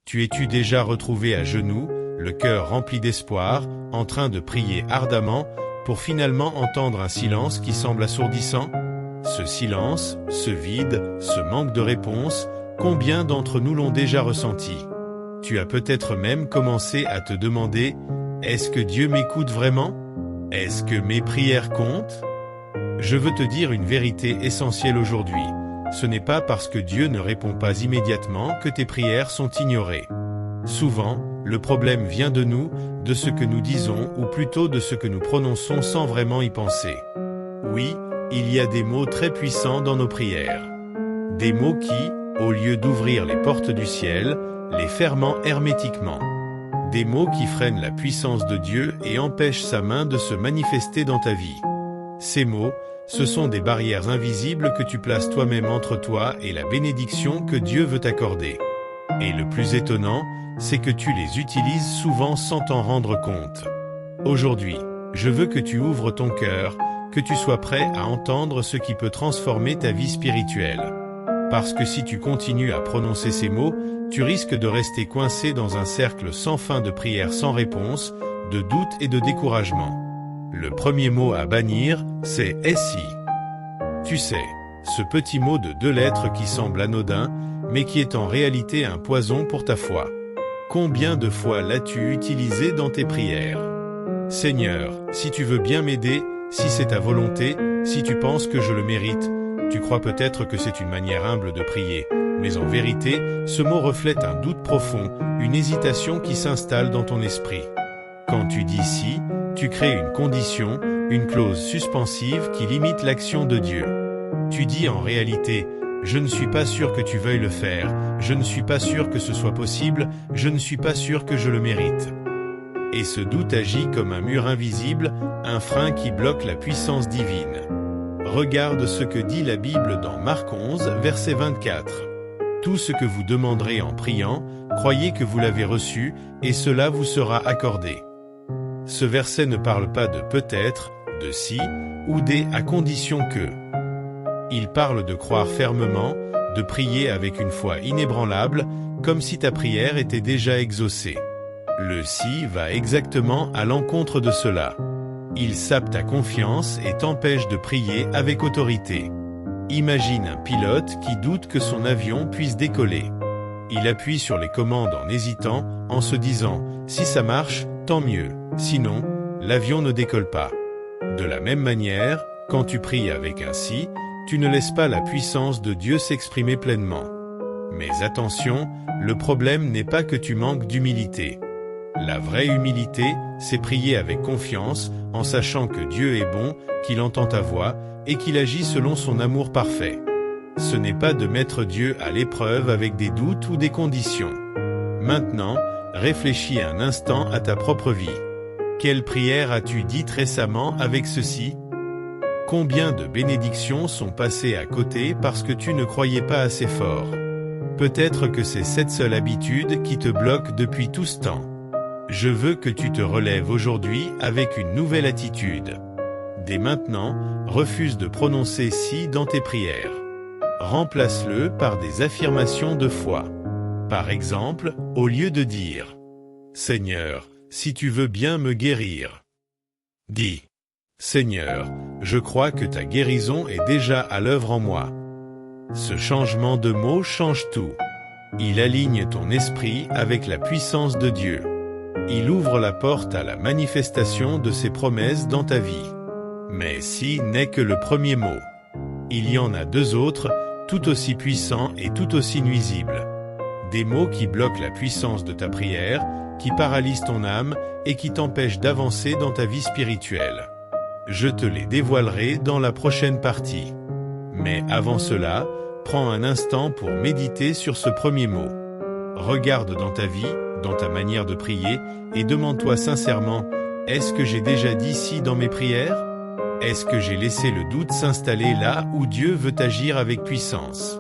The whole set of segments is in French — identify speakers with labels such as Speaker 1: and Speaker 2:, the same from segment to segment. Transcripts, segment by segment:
Speaker 1: Tu es-tu déjà retrouvé à genoux, le cœur rempli d'espoir, en train de prier ardemment, pour finalement entendre un silence qui semble assourdissant? Ce silence, ce vide, ce manque de réponse, combien d'entre nous l'ont déjà ressenti? Tu as peut-être même commencé à te demander « Est-ce que Dieu m'écoute vraiment? Est-ce que mes prières comptent ?» Je veux te dire une vérité essentielle aujourd'hui. Ce n'est pas parce que Dieu ne répond pas immédiatement que tes prières sont ignorées. Souvent, le problème vient de nous, de ce que nous disons ou plutôt de ce que nous prononçons sans vraiment y penser. Oui, il y a des mots très puissants dans nos prières. Des mots qui, au lieu d'ouvrir les portes du ciel, les ferment hermétiquement. Des mots qui freinent la puissance de Dieu et empêchent sa main de se manifester dans ta vie. Ces mots, ce sont des barrières invisibles que tu places toi-même entre toi et la bénédiction que Dieu veut t'accorder. Et le plus étonnant, c'est que tu les utilises souvent sans t'en rendre compte. Aujourd'hui, je veux que tu ouvres ton cœur, que tu sois prêt à entendre ce qui peut transformer ta vie spirituelle. Parce que si tu continues à prononcer ces mots, tu risques de rester coincé dans un cercle sans fin de prières sans réponse, de doutes et de découragement. Le premier mot à bannir, c'est « et si ». Tu sais, ce petit mot de 2 lettres qui semble anodin, mais qui est en réalité un poison pour ta foi. Combien de fois l'as-tu utilisé dans tes prières? Seigneur, si tu veux bien m'aider, si c'est ta volonté, si tu penses que je le mérite, tu crois peut-être que c'est une manière humble de prier, mais en vérité, ce mot reflète un doute profond, une hésitation qui s'installe dans ton esprit. Quand tu dis « si », tu crées une condition, une clause suspensive qui limite l'action de Dieu. Tu dis en réalité « je ne suis pas sûr que tu veuilles le faire, je ne suis pas sûr que ce soit possible, je ne suis pas sûr que je le mérite ». Et ce doute agit comme un mur invisible, un frein qui bloque la puissance divine. Regarde ce que dit la Bible dans Marc 11, verset 24. « Tout ce que vous demanderez en priant, croyez que vous l'avez reçu, et cela vous sera accordé. » Ce verset ne parle pas de peut-être, de si, ou des à condition que. Il parle de croire fermement, de prier avec une foi inébranlable, comme si ta prière était déjà exaucée. Le si va exactement à l'encontre de cela. Il sape ta confiance et t'empêche de prier avec autorité. Imagine un pilote qui doute que son avion puisse décoller. Il appuie sur les commandes en hésitant, en se disant « si ça marche, tant mieux, sinon, l'avion ne décolle pas ». De la même manière, quand tu pries avec un si, tu ne laisses pas la puissance de Dieu s'exprimer pleinement. Mais attention, le problème n'est pas que tu manques d'humilité. La vraie humilité, c'est prier avec confiance, en sachant que Dieu est bon, qu'il entend ta voix, et qu'il agit selon son amour parfait. Ce n'est pas de mettre Dieu à l'épreuve avec des doutes ou des conditions. Maintenant, réfléchis un instant à ta propre vie. Quelle prière as-tu dite récemment avec ceci? Combien de bénédictions sont passées à côté parce que tu ne croyais pas assez fort? Peut-être que c'est cette seule habitude qui te bloque depuis tout ce temps. Je veux que tu te relèves aujourd'hui avec une nouvelle attitude. Dès maintenant, refuse de prononcer « si » dans tes prières. Remplace-le par des affirmations de foi. Par exemple, au lieu de dire « Seigneur, si tu veux bien me guérir », dis « Seigneur, je crois que ta guérison est déjà à l'œuvre en moi ». Ce changement de mot change tout. Il aligne ton esprit avec la puissance de Dieu. Il ouvre la porte à la manifestation de ses promesses dans ta vie. Mais si n'est que le premier mot. Il y en a 2 autres, tout aussi puissants et tout aussi nuisibles. Des mots qui bloquent la puissance de ta prière, qui paralysent ton âme et qui t'empêchent d'avancer dans ta vie spirituelle. Je te les dévoilerai dans la prochaine partie. Mais avant cela, prends un instant pour méditer sur ce premier mot. Regarde dans ta vie, dans ta manière de prier, et demande-toi sincèrement, est-ce que j'ai déjà dit si dans mes prières? Est-ce que j'ai laissé le doute s'installer là où Dieu veut agir avec puissance?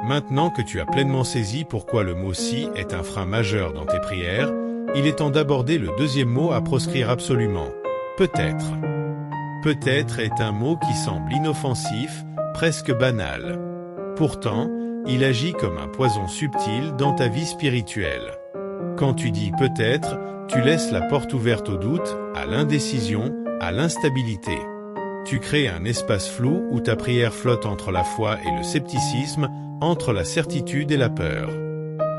Speaker 1: Maintenant que tu as pleinement saisi pourquoi le mot « si » est un frein majeur dans tes prières, il est temps d'aborder le 2e mot à proscrire absolument. Peut-être. Peut-être est un mot qui semble inoffensif, presque banal. Pourtant, il agit comme un poison subtil dans ta vie spirituelle. Quand tu dis peut-être, tu laisses la porte ouverte au doute, à l'indécision, à l'instabilité. Tu crées un espace flou où ta prière flotte entre la foi et le scepticisme, entre la certitude et la peur.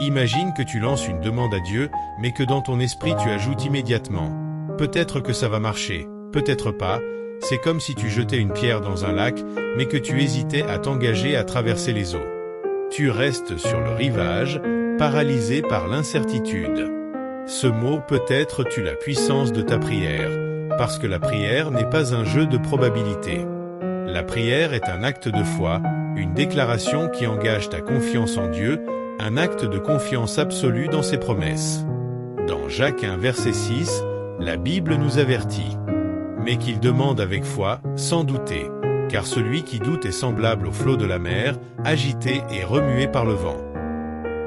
Speaker 1: Imagine que tu lances une demande à Dieu, mais que dans ton esprit tu ajoutes immédiatement « Peut-être que ça va marcher, peut-être pas ». C'est comme si tu jetais une pierre dans un lac, mais que tu hésitais à t'engager à traverser les eaux. Tu restes sur le rivage, paralysé par l'incertitude. Ce mot peut-être tue la puissance de ta prière, parce que la prière n'est pas un jeu de probabilité. La prière est un acte de foi, une déclaration qui engage ta confiance en Dieu, un acte de confiance absolue dans ses promesses. Dans Jacques 1 verset 6, la Bible nous avertit. Mais qu'il demande avec foi, sans douter, car celui qui doute est semblable au flot de la mer, agité et remué par le vent.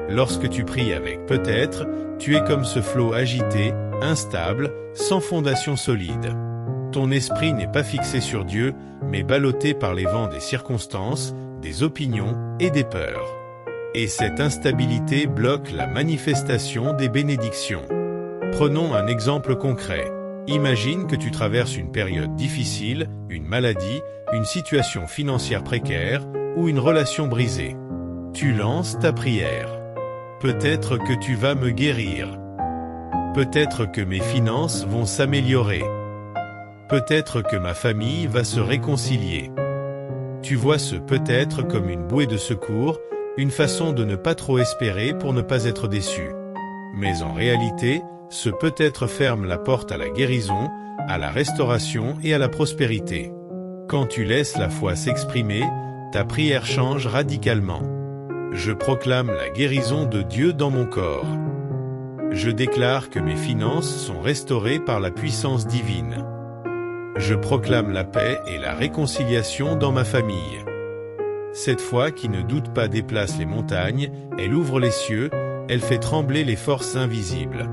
Speaker 1: Lorsque tu pries avec peut-être, tu es comme ce flot agité, instable, sans fondation solide. Ton esprit n'est pas fixé sur Dieu, mais ballotté par les vents des circonstances, des opinions et des peurs. Et cette instabilité bloque la manifestation des bénédictions. Prenons un exemple concret. Imagine que tu traverses une période difficile, une maladie, une situation financière précaire ou une relation brisée. Tu lances ta prière. Peut-être que tu vas me guérir. Peut-être que mes finances vont s'améliorer. Peut-être que ma famille va se réconcilier. Tu vois ce peut-être comme une bouée de secours, une façon de ne pas trop espérer pour ne pas être déçu. Mais en réalité, ce peut-être ferme la porte à la guérison, à la restauration et à la prospérité. Quand tu laisses la foi s'exprimer, ta prière change radicalement. Je proclame la guérison de Dieu dans mon corps. Je déclare que mes finances sont restaurées par la puissance divine. Je proclame la paix et la réconciliation dans ma famille. Cette foi qui ne doute pas déplace les montagnes, elle ouvre les cieux, elle fait trembler les forces invisibles.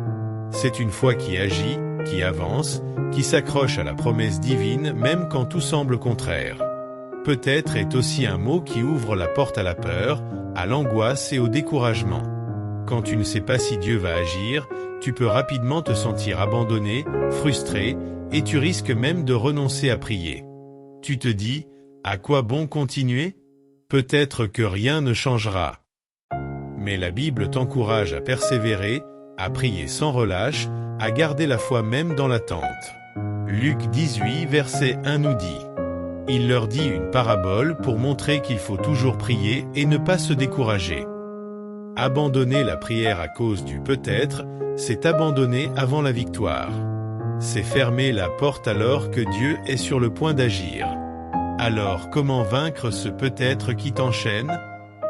Speaker 1: C'est une foi qui agit, qui avance, qui s'accroche à la promesse divine même quand tout semble contraire. Peut-être est aussi un mot qui ouvre la porte à la peur, à l'angoisse et au découragement. Quand tu ne sais pas si Dieu va agir, tu peux rapidement te sentir abandonné, frustré, et tu risques même de renoncer à prier. Tu te dis, à quoi bon continuer? Peut-être que rien ne changera. Mais la Bible t'encourage à persévérer, à prier sans relâche, à garder la foi même dans l'attente. Luc 18, verset 1 nous dit « Il leur dit une parabole pour montrer qu'il faut toujours prier et ne pas se décourager. Abandonner la prière à cause du peut-être, c'est abandonner avant la victoire. C'est fermer la porte alors que Dieu est sur le point d'agir. Alors comment vaincre ce peut-être qui t'enchaîne?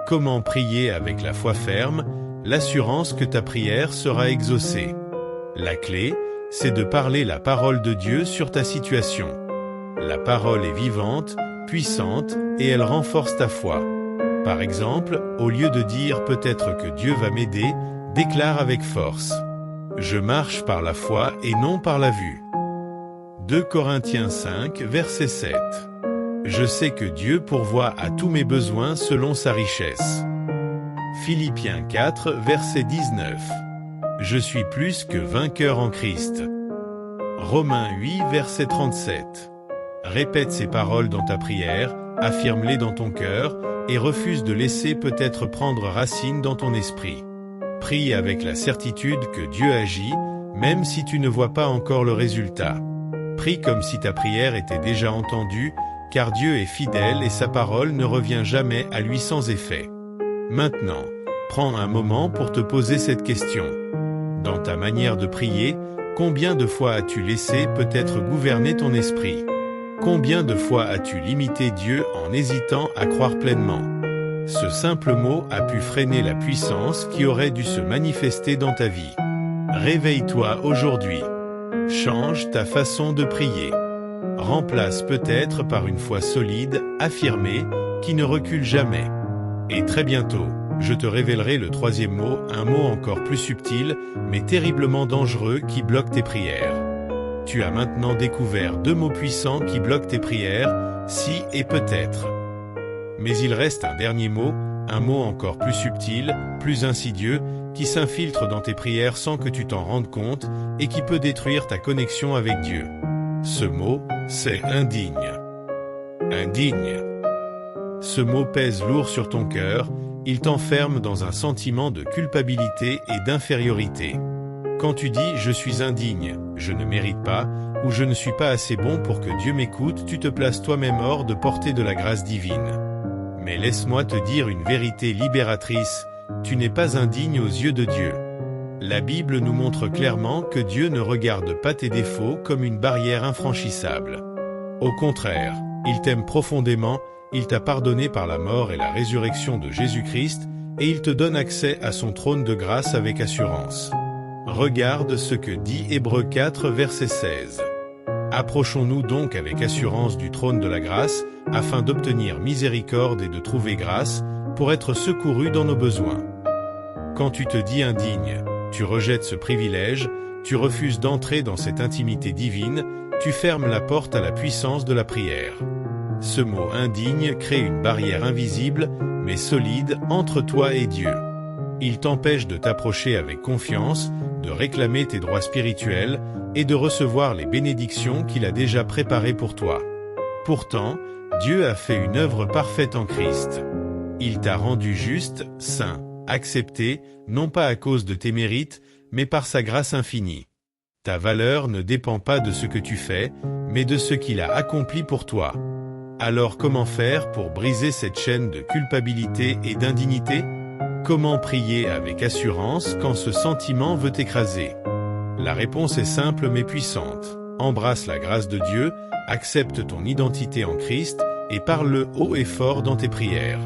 Speaker 1: Comment prier avec la foi ferme, l'assurance que ta prière sera exaucée? La clé, c'est de parler la parole de Dieu sur ta situation. La parole est vivante, puissante, et elle renforce ta foi. Par exemple, au lieu de dire « peut-être que Dieu va m'aider », déclare avec force « Je marche par la foi et non par la vue ». 2 Corinthiens 5, verset 7. Je sais que Dieu pourvoit à tous mes besoins selon sa richesse. Philippiens 4, verset 19. Je suis plus que vainqueur en Christ. Romains 8, verset 37. Répète ces paroles dans ta prière, affirme-les dans ton cœur, et refuse de laisser peut-être prendre racine dans ton esprit. Prie avec la certitude que Dieu agit, même si tu ne vois pas encore le résultat. Prie comme si ta prière était déjà entendue, car Dieu est fidèle et sa parole ne revient jamais à lui sans effet. Maintenant, prends un moment pour te poser cette question. Dans ta manière de prier, combien de fois as-tu laissé peut-être gouverner ton esprit? Combien de fois as-tu limité Dieu en hésitant à croire pleinement? Ce simple mot a pu freiner la puissance qui aurait dû se manifester dans ta vie. Réveille-toi aujourd'hui. Change ta façon de prier. Remplace peut-être par une foi solide, affirmée, qui ne recule jamais. Et très bientôt, je te révélerai le troisième mot, un mot encore plus subtil, mais terriblement dangereux qui bloque tes prières. Tu as maintenant découvert 2 mots puissants qui bloquent tes prières, si et peut-être. Mais il reste un dernier mot, Un mot encore plus subtil, plus insidieux, qui s'infiltre dans tes prières sans que tu t'en rendes compte et qui peut détruire ta connexion avec Dieu. Ce mot, c'est indigne. Indigne. Ce mot pèse lourd sur ton cœur, il t'enferme dans un sentiment de culpabilité et d'infériorité. Quand tu dis « je suis indigne, je ne mérite pas » ou « je ne suis pas assez bon pour que Dieu m'écoute », tu te places toi-même hors de portée de la grâce divine. Mais laisse-moi te dire une vérité libératrice, tu n'es pas indigne aux yeux de Dieu. La Bible nous montre clairement que Dieu ne regarde pas tes défauts comme une barrière infranchissable. Au contraire, il t'aime profondément, il t'a pardonné par la mort et la résurrection de Jésus-Christ, et il te donne accès à son trône de grâce avec assurance. Regarde ce que dit Hébreux 4, verset 16. Approchons-nous donc avec assurance du trône de la grâce, afin d'obtenir miséricorde et de trouver grâce, pour être secourus dans nos besoins. Quand tu te dis indigne, tu rejettes ce privilège, tu refuses d'entrer dans cette intimité divine, tu fermes la porte à la puissance de la prière. Ce mot indigne crée une barrière invisible, mais solide, entre toi et Dieu. Il t'empêche de t'approcher avec confiance, de réclamer tes droits spirituels et de recevoir les bénédictions qu'il a déjà préparées pour toi. Pourtant, Dieu a fait une œuvre parfaite en Christ. Il t'a rendu juste, saint, accepté, non pas à cause de tes mérites, mais par sa grâce infinie. Ta valeur ne dépend pas de ce que tu fais, mais de ce qu'il a accompli pour toi. Alors comment faire pour briser cette chaîne de culpabilité et d'indignité? Comment prier avec assurance quand ce sentiment veut t'écraser? La réponse est simple mais puissante. Embrasse la grâce de Dieu, accepte ton identité en Christ et parle-le haut et fort dans tes prières.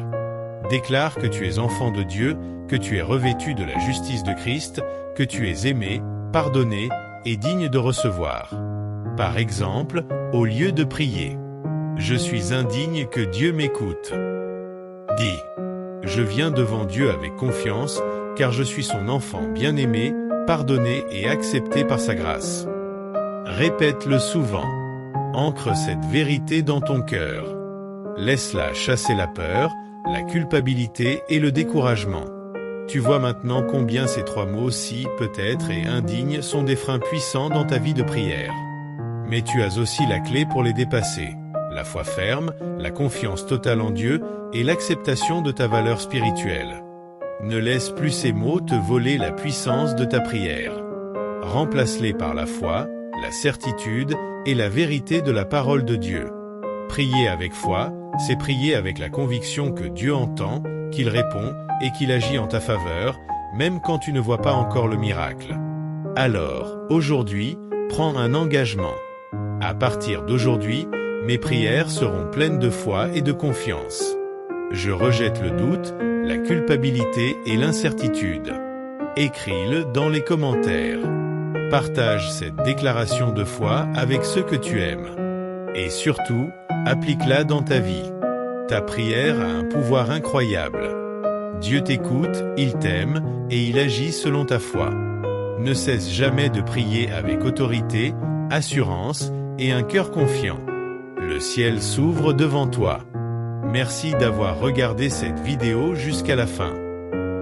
Speaker 1: Déclare que tu es enfant de Dieu, que tu es revêtu de la justice de Christ, que tu es aimé, pardonné et digne de recevoir. Par exemple, au lieu de prier « Je suis indigne que Dieu m'écoute », dis « Je viens devant Dieu avec confiance, car je suis son enfant bien-aimé, pardonné et accepté par sa grâce. » Répète-le souvent. Ancre cette vérité dans ton cœur. Laisse-la chasser la peur, la culpabilité et le découragement. Tu vois maintenant combien ces trois mots « si »,« peut-être » et « indigne » sont des freins puissants dans ta vie de prière. Mais tu as aussi la clé pour les dépasser. La foi ferme, la confiance totale en Dieu et l'acceptation de ta valeur spirituelle. Ne laisse plus ces mots te voler la puissance de ta prière. Remplace-les par la foi, la certitude et la vérité de la parole de Dieu. Prier avec foi, c'est prier avec la conviction que Dieu entend, qu'il répond et qu'il agit en ta faveur, même quand tu ne vois pas encore le miracle. Alors, aujourd'hui, prends un engagement. À partir d'aujourd'hui, mes prières seront pleines de foi et de confiance. Je rejette le doute, la culpabilité et l'incertitude. Écris-le dans les commentaires. Partage cette déclaration de foi avec ceux que tu aimes. Et surtout, applique-la dans ta vie. Ta prière a un pouvoir incroyable. Dieu t'écoute, il t'aime et il agit selon ta foi. Ne cesse jamais de prier avec autorité, assurance et un cœur confiant. Le ciel s'ouvre devant toi. Merci d'avoir regardé cette vidéo jusqu'à la fin.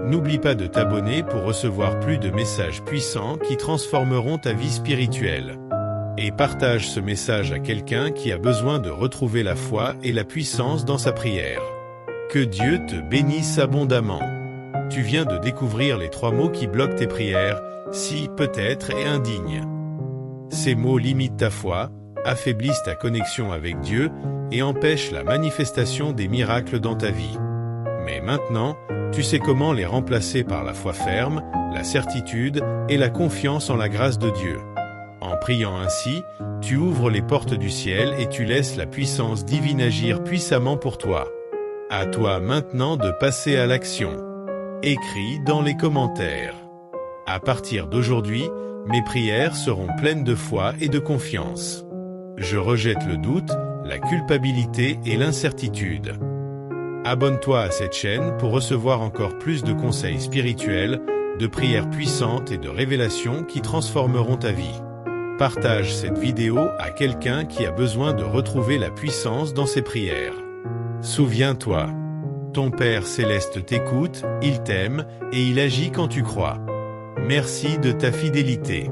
Speaker 1: N'oublie pas de t'abonner pour recevoir plus de messages puissants qui transformeront ta vie spirituelle. Et partage ce message à quelqu'un qui a besoin de retrouver la foi et la puissance dans sa prière. Que Dieu te bénisse abondamment. Tu viens de découvrir les trois mots qui bloquent tes prières, si, peut-être et indigne. Ces mots limitent ta foi, affaiblissent ta connexion avec Dieu et empêchent la manifestation des miracles dans ta vie. Mais maintenant, tu sais comment les remplacer par la foi ferme, la certitude et la confiance en la grâce de Dieu. En priant ainsi, tu ouvres les portes du ciel et tu laisses la puissance divine agir puissamment pour toi. À toi maintenant de passer à l'action. Écris dans les commentaires. À partir d'aujourd'hui, mes prières seront pleines de foi et de confiance. Je rejette le doute, la culpabilité et l'incertitude. Abonne-toi à cette chaîne pour recevoir encore plus de conseils spirituels, de prières puissantes et de révélations qui transformeront ta vie. Partage cette vidéo à quelqu'un qui a besoin de retrouver la puissance dans ses prières. Souviens-toi, Ton Père céleste t'écoute, il t'aime, et il agit quand tu crois. Merci de ta fidélité.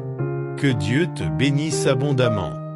Speaker 1: Que Dieu te bénisse abondamment.